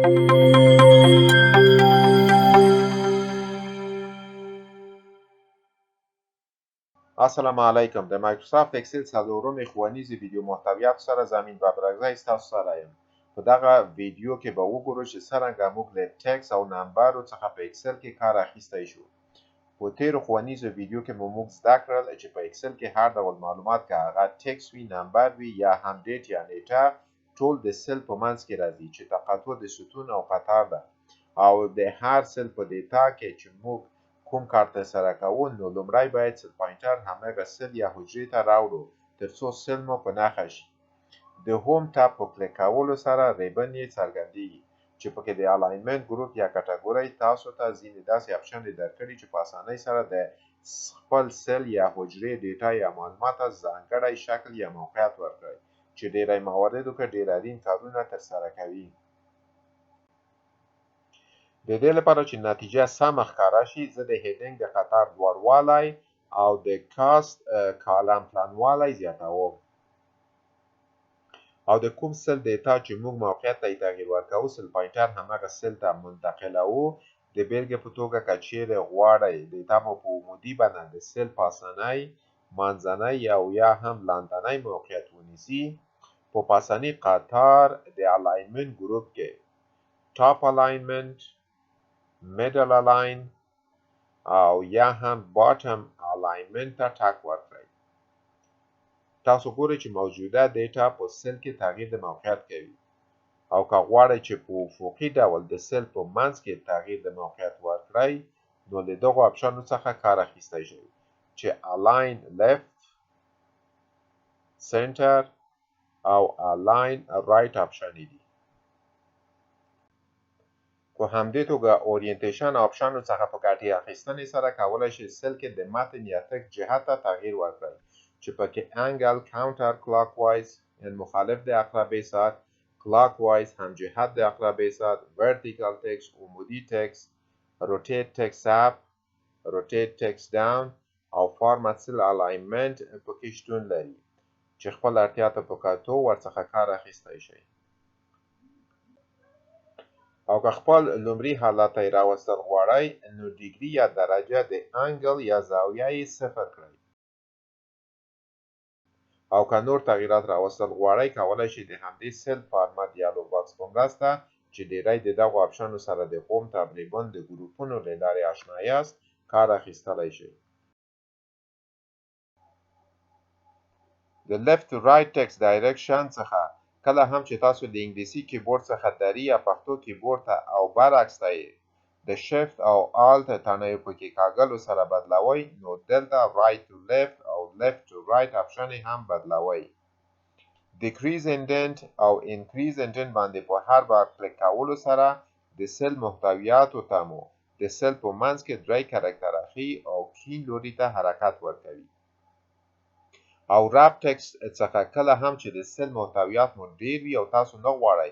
السلام علیکم. د مایکروسافت اکسل څلورمې ښوونیزې ویډیو محتویاتو سره زمین بابرکزی ستاسو سره یم. په دغه ویډیو کې به وګورو چې څرنګه موږ له ټکس او نمبرو څخه په اکسل کې کار اخیستی شو. په تیرو ښوونیزو ویډیو کې موږ زده کړل چې په اکسل کې هر ډول معلومات که هغه ټکس وي، نمبر وي یا هم ډیټ یا نیټه، ټول د سل په منځ کې راځي چې تقاطع د ستون او قطار ده، او د هر سل په ډیټا کې چې موږ کوم کار ترسره کوو نو لومړی باید سل پوینټر هماغه سل یا حجرې ته راوړو ترڅو سل مو په نښه شي. د هوم ټاب په کلیک کولو سره ریبن یې څرګندیږي چې پکې د الاینمنت ګروپ یا کټګورۍ تاسو ته ځینې داسې اپشنې درکړي چې په اسانۍ سره د خپل سل یا حجرې ډیټا یا معلومات ته ځانګړی شکل یا موقعیت ورکړئ چې ډیری مواردو کې ډیر اړین کارونه ترسره کوي. د دې لپاره چې نتیجه سمه ښکاره شي، زه د هیډینګ د قطار لوړوالی او د کاست کالم پلنوالی زیاتوم، او د کوم سل ډیټا چې موږ موقعیت ته تغییر ورکوو سل پوینټر هماغه سل ته منتقلوو. د بیلګې په توګه که چیرې غواړئ ډیټا مو په عمودي بڼه د سل پاسنی، منځنی او یا هم لاندنی موقعیت ونیسي، په پاسني قطار د الاینمنت ګروپ کې ټاپ الاینمنت، میډل الاین او یا هم باټم الاینمنت ته ټک ورکړئ. تاسو ګورئ چې موجوده ډیټا په سل کې تغییر د موقعیت کوي، او که غواړئ چې په افقي ډول د سل په منځ کې تغییر د موقعیت ورکړئ نو له دغو اپشنو څخه کار اخیستی شئ چې الاین لیفت، سنټر او الاین رایټ اپشنې دي. په همدې توګه اورینټیشن اپشنو څخه په ګټې اخیستنې سره کولی شئ سل کې د متن یا ټکسټ جهت ته تغییر ورکړئ چې پکې انګل، کاونټر کلاک وایز یعنې مخالف د عقربې ساعت، کلاک وایز هم جهت د عقربې ساعت، ورټیکل ټکسټ، عمودي ټکسټ، روټیټ ټکسټ اپ، روټیټ ټکسټ ډاون او فارمټ سل الاینمنت پکې شتون لري چې خپل اړتیا ته په کتو ورڅخه کار اخیستی شئ. او که خپل لومړي حالت ته یې راوستل غواړئ نو ډیګري یا درجه د انګل یا زاویه یې صفر کړئ. او که نور تغییرات راوستل غواړئ کولی شئ د همدې سل فارمټ ډیالوګ باکس په مرسته چې ډیری د دغو اپشنو سره د هوم ټاب ریبن د ګروپونو له لارې اشنا یاست کار اخیستلی شئ. د لیفت ټو رایټ ټکسټ ډایرکشن څخه کله هم چې تاسو د انګلیسي کیبورډ څخه دري یا پښتو کیبورډ ته او برعکس ته یې د شفت او آلت تڼیو په کېکاږلو سره بدلوئ نو دلته رایټ ټو لیفت او لیفت ټو رایټ اپشنې هم بدلوئ. ډیکریز انډنټ او انکریز انډنټ باندې په هر بار کلیک کولو سره د سل محتویاتو ته مو د سل په منځ کې درې کرکټره ښي او کیڼ لوري ته حرکت ورکوي. او رپ ټکسټ څخه کله هم چې د سل محتویات مو ډیر وي او تاسو نه غواړئ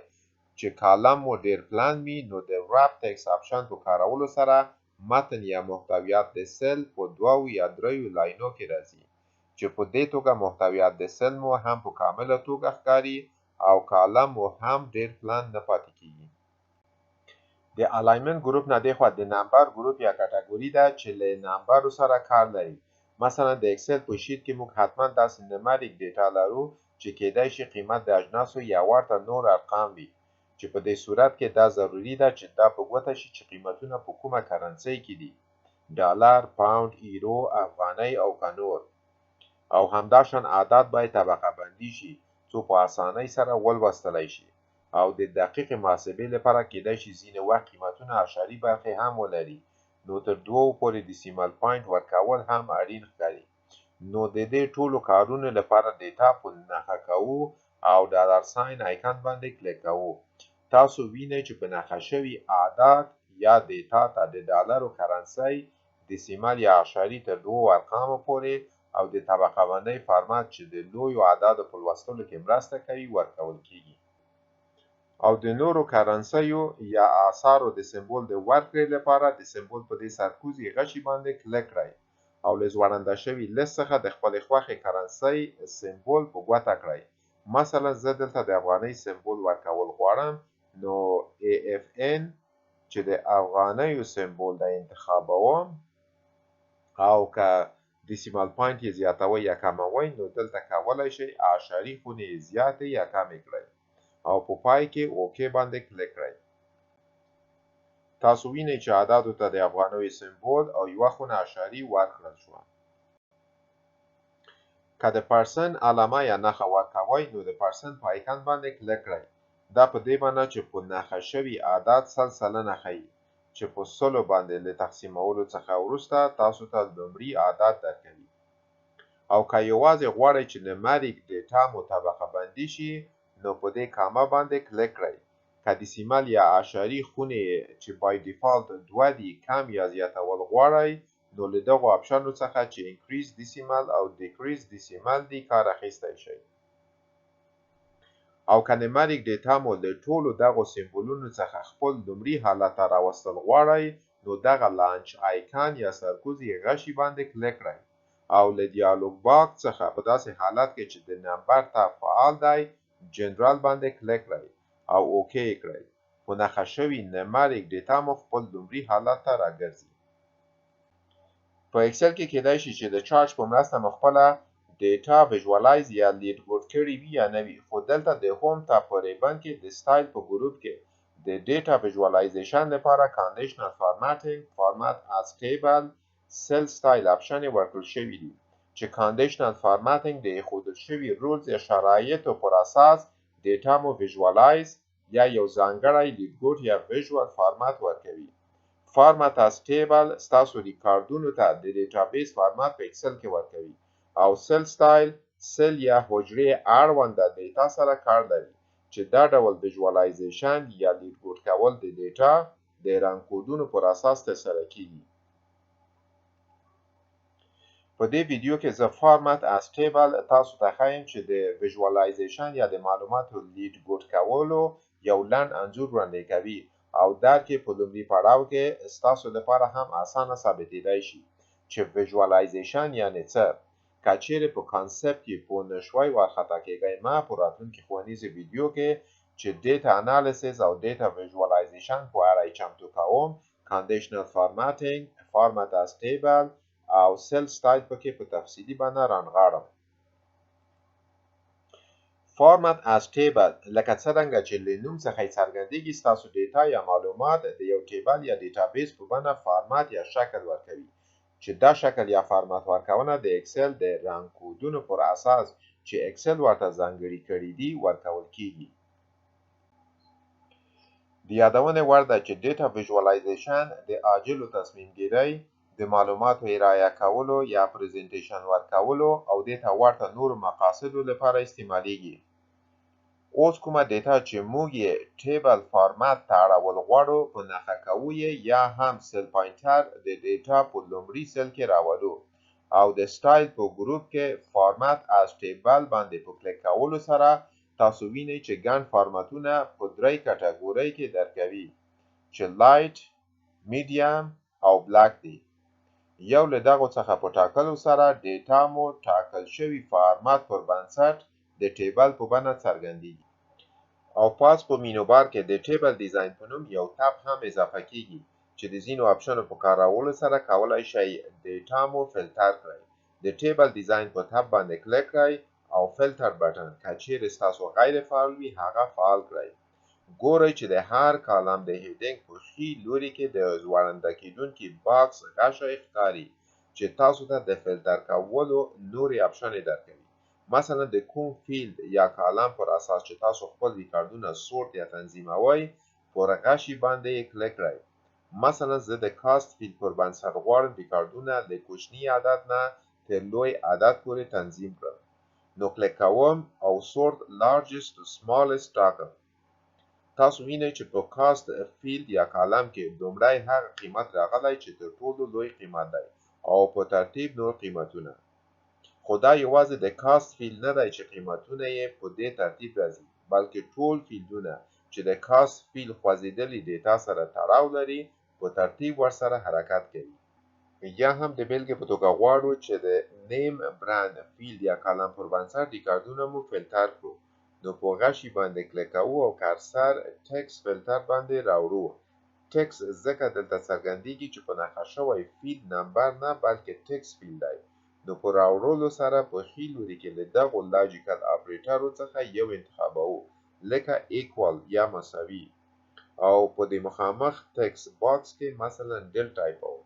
چې کالم مو ډیر پلن وي نو د رپ ټکسټ اپشن په کارولو سره متن یا محتویات د سل په دوو یا دریو لاینو کې راځي چې په دې توګه محتویات د سل مو هم په کامله توګه ښکاري او کالم مو هم ډیر پلن نه پاتې کیږي. د الاینمنت ګروپ نه دې خوا د نمبر ګروپ یا کټګوري ده چې له نمبرو سره کار لري. مثلا د اکسل په شیټ کې موږ حتما داسې نمریک ډیټا لرو چې کېدای شي قیمت د اجناسو یا ورته نور ارقام وي چې په دې صورت کې دا ضروري ده چې دا په ګوته شي چې قیمتونه په کومه کرنسۍ کې دي، ډالر، پاوند، ایرو، افغانۍ او که نور. او همداشان عدد باید طبقه بندي شي څو په اسانۍ سره ولوستلی شي. او د دقیق محاسبې لپاره کېدای شي ځینې وخت قیمتونه اعشاري برخې هم ولري نو تر دوو پورې ډیسیمل پوینټ ورکول هم اړین ښکاري. نو د دې ټولو کارونو لپاره ډیټا په نښه کوو او ډالر ساین آیکن باندې کلیک کوو. تاسو وینئ چې په نښه شوي عدد یا ډیټا ته د ډالرو کرنسۍ ډیسیمل یا اعشاري تر دوو ارقامو پورې او د طبقه بندۍ فارمټ چې د لویو عددو په لوستلو کې مرسته کوي ورکول کیږي. او د نورو کرنسیو یا اثارو د سمبول د ورکړې لپاره د سمبول په دې سرکوزي غشي باندې کلیک کړئ او له ځوړنده شوي لیست څخه د خپلې خوښې کرنسۍ سمبول په ګوته کړئ. مثلا زه دلته د افغانۍ سمبول ورکول غواړم نو AFN چې د افغانیو سمبول د انتخابوم او که دسیمال پوینټ یې زیاتوي یا کموي نو دلته کولی شئ اعشاري خونې یې زیاتې یا کمې کړئ او په پای کې اوکې باندې کلیک کړئ. تاسو وینئ چې اعدادو ته د افغانیو سمبول او یوه خونه اعشاري ورکړل شوه. که د پرسن علامه یا نښه ورکوئ نو د پرسن په آیکن باندې کلیک کړئ. دا په دې معنی چې په نښه شوي اعداد 100 ښیي چې په 100 باندې له تقسیمولو څخه وروسته تاسو ته لومړي اعداد درکوي. او که یوازې غواړئ چې نمریک ډیټا مو طبقه بندي شي نو په دې کامه باندې کلیک کړئ. که دسیمل یا اعشاري خونې چې بای ډیفالت 2 دي کم یا زیاتول غواړئ نو له دغو آپشنو څخه چې انکریز دسیمل او ډیکریز دسیمل دي کار اخیستی شئ. او که نمریک ډیټا مو له ټولو دغو سمبولونو څخه خپل لومړي حالت ته راوستل غواړئ نو دغه لانچ آیکن یا سرکوزي غشي باندې کلیک کړئ او له دیالوګ باکس څخه په داسې حالت کې چې د نمبر ته فعال دی جنرال باندې کلیک کړئ او اوکې کړئ. په نښه شوي نمریک ډیټا مو خپل لومړي حالت ته راګرځي. په اکسل کې کېدای شي چې د چارټ په مرسته مو خپله ډیټا ویژوالایز یا لیډ بورډ کړي وي یا نه وي، خو دلته د هوم ټاب په ریبن کې د سټایل په ګروپ کې د ډیټا ویژوالایزیشن لپاره کنډیشنل فارمټینګ، فارمټ از ټیبل، سیل سټایل آپشن ورکړل شوي دي چې کنډیشنل فارمټینګ د ایښودل شوي رولز یا شرایطو پر اساس ډیټا مو ویژوالایز یا یو ځانګړی لیډ بورډ یا ویژوال فارمټ ورکوي. فارمټ از ټیبل ستاسو ریکارډونو ته د ډیټابیس فارمټ په اکسل کې ورکوي او سیل سټایل سیل یا حجرې اړونده ډیټا سره کار لري چې دا ډول ویژوالایزیشن یا لیډ بورډ کول د ډیټا د رنګ کودونو پر اساس ترسره کیږي. په دې ویډیو کې زه فارمټ از ټیبل تاسو ته ښایم چې د ویژوالایزیشن یا د معلوماتو لیډ بورډ کولو یو لنډ انځور وړاندې کوي او درک یې په لومړي پړاو کې ستاسو لپاره هم اسانه ثابتېدای شي چې ویژوالایزیشن یعنې څه. که چیرې په کانسپټ کې پوه نه شوئ وارخطا کیږئ مه. په راتلونکي ښوونیزې ویډیو کې چې ډیټا انالیسیس او ډیټا ویژوالایزیشن په اړه یې چمتو کوم، کنډیشنل فارمټینګ، فارمټ از ټیبل او سیل سټایل پکې په تفصیلي بڼه رانغاړم. فارمټ از ټیبل لکه څرنګه چې له نوم څخه یې څرګندېږي ستاسو ډیټا یا معلومات د یو ټیبل یا ډیټابیس په بڼه فارمټ یا شکل ورکوي چې دا شکل یا فارمټ ورکونه د اکسل د رنګ کودونو پر اساس چې اکسل ورته ځانګړي کړي دي ورکول کیږي. د یادونې وړ ده چې ډیټا ویژوالایزیشن د عاجلو تصمیم ګیرۍ، د معلوماتو ارائه کولو یا پریزنټیشن ورکولو او دې ته ورته نورو مقاصدو لپاره استعمالیږي. اوس کومه ډیټا چې موږ یې ټیبل فارمټ ته اړول غواړو په نښه کوو یا هم سیل پوینټر د ډیټا په لومړي سیل کې راولو او د سټایل په ګروپ کې فارمټ از ټیبل باندې په کلیک کولو سره تاسو وینئ چې ګڼ فارمټونه په 3 کټګورۍ کې درکوي چې لایټ، میډیم او بلاک دي. یو له دغو څخه په ټاکلو سره ډیټا مو ټاکل شوي فارمټ پر بنسټ د ټیبل په بڼه څرګندېږي. او پاس په مینو بار کې د ټیبل ډیزاین په نوم یو ټاب هم اضافه کیږي چې د ځینو آپشنو په کارولو سره کولی شئ ډیټا مو فلټر کړئ. د ټیبل ډیزاین په ټاب باندې کلیک کړئ او فلټر بټن که چیرې ستاسو غیر فعال وي هغه فعال کړئ. ګورئ چې د هر کالم د هیډینګ په ښي لوري کې د ځوړنده کیدونکي باکس غشی ښکاري چې تاسو ته د فلټر کولو نورې آپشنې درکوي. مثلا د کوم فیلډ یا کالم پر اساس چې تاسو خپل ریکارډونه سورت یا تنظیموئ پر غشي باندې کلیک کړئ. مثلا زه د کاست فیلډ پر بنسټ غواړم ریکارډونه له کوچني عدد نه تر لوی عدد پورې تنظیم کړم. نو کلیک کوم او سورت لارجست تو سمالست ټاکم. تاسو وینئ چې په کاست فیلډ یا کالم کې لومړی هغه قیمت راغلی چې تر ټولو لوی قیمت دی او په ترتیب نور قیمتونه. خو دا یوازې د کاست فیلډ نه دی چې قیمتونه یې په دې ترتیب راځي، بلکې ټول فیلډونه چې د کاست فیلډ خوځېدلي ډیټا سره تړاو لري په ترتیب ورسره حرکت کوي. یا هم د بیلګې په توګه غواړو چې د نیم برند فیلډ یا کالم پر بنسټ ریکارډونه مو فلټر کړو. نو په غشي باندې کلیک کوو او کارسر ټکس فلټر باندې راوړو. ټکس ځکه دلته څرګندیږي چې په نښه شوی فیلډ نمبر نه بلکې ټکس فیلډ دی. نو په راوړلو سره په ښي لوري کې له دغو لاجیکل اپریټرو څخه یو انتخابوو لکه ایکوال یا مساوي، او په دې مخامخ ټکس باکس کې مثلا ډل ټایپوو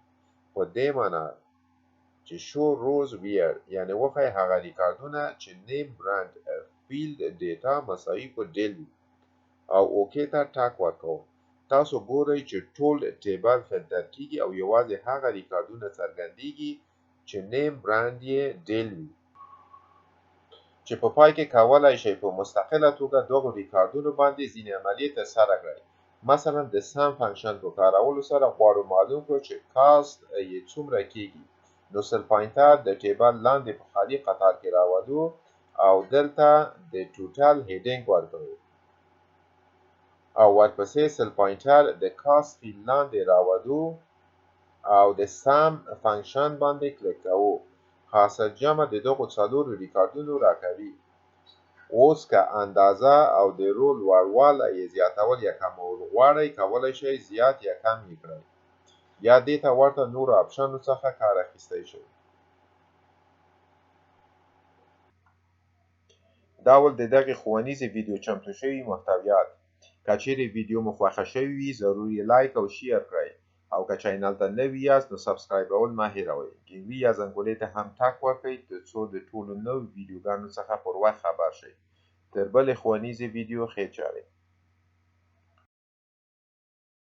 په دې معنا چې شو روز ویر یعنی وښایي هغه ریکارډونه چې نیم برانډ فیلډ ډیټا مساوي په ډل وي او اوکې ته ټک ورکوم. تاسو ګورئ چې ټول ټیبل فلټر کیږي او یوازې هغه ریکارډونه څرګندیږي چې نیم برانډ یې ډل وي، چې په پای کې کولای شئ په مستقله توګه دغو ریکارډونو باندې ځینې عملیې ترسره کړئ. مثلا د سم فنکشن په کارولو سره غواړو معلوم کړو چې کاست یې څومره کیږي، نو سل پوینټر د ټیبل لاندې په خالي قطار کې راولو او دلته د ټوټل هیډینګ ورکړو او ورپسې سل پوینټر د کاست فیلډ لاندې راولو او د سم فنکشن باندې کلیک کوو. حاصل جمع د دغو څلورو ریکارډونو راکوي. اوس که اندازه او د رو لوړوالی یې زیاتول یا کمول غواړئ کولی شئ زیات یا کم یې کړئ یا دې ته ورته نورو اپشنو څخه کار اخیستی شئ. دا ول د دغې ښوونیزې ویډیو چمتو شوي محتویات. که چیرې ویډیو مو خوښه شوې وي ضرور یې لایک او شیر کړئ او که چینل ته نوي یاست نو سبسکرایبول مه هیروئ. ګنګلي یا زنګولې ته هم ټک وکړئ ترڅو د ټولو نوو ویډیوګانو څخه پر وخت خبر شئ. تر بلې ښوونیزې ویډیو ښې چارې.